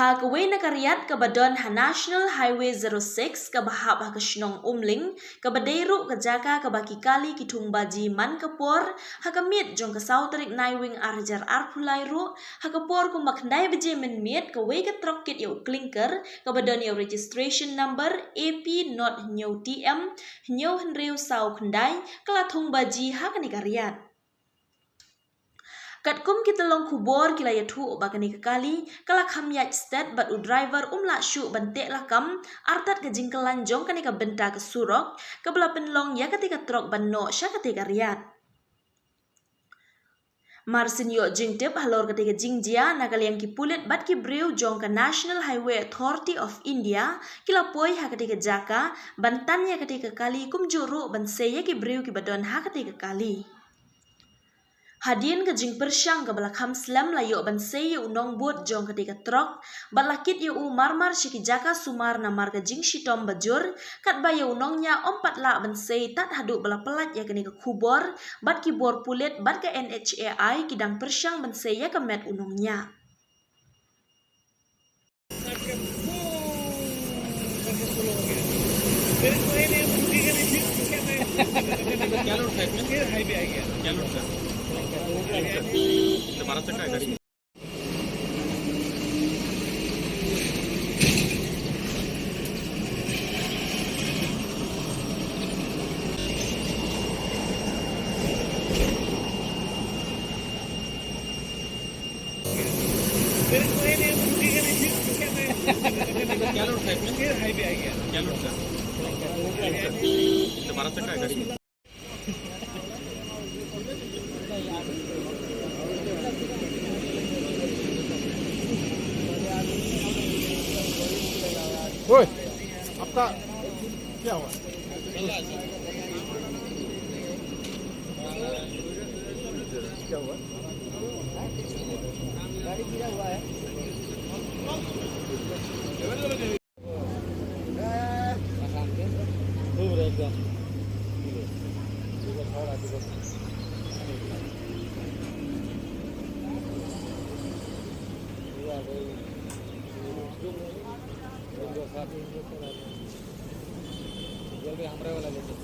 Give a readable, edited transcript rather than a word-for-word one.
Hagaway na karyat kabadon ha National Highway 06 kabahab ha kasinong umling kabadero kajaka kabakikali kitung baji man kapor hakamit jong kasaw tarik naiwing arjar arpulai ru hakapor kumaknay baji menmit kaway katrok kit yaw klinker kabadon yaw registration number AP not nyaw TM nyaw henrew saw kandai kalatung baji hakani karyat. Katkum kita long kubor kila yathu obakani kekali kala kham yaj stat bat u driver la shu bantek lakam artat ke jingkelan jong kani ka benta ke surok kabela penlong ya ketika trok banno sya ketika riat. Marsin yo jingtip halor ketika jingjia nakal yang kipulit bat ki brew jong ke National Highway Authority of India kila poi ha ketika jaka bantan ya ketika kali kum juru ban seya ki brew ki badon ha ketika kali. Hadin ke jing persyang ke belakam slam layo ban sey unong bot jong ketika trok balakit yu marmar shiki jaka sumar namar ke jing shitom bajur kat bayo unongnya ompat la ban sey tat hadu bala pelat ya kini ke kubor bat ki bor pulit bat ke NHAI kidang persyang ban sey ya ke met unongnya. Woi, apa? क्या हुआ? क्या हुआ? गाड़ी गिरा हुआ है। जल्दी हमरा वाला लेते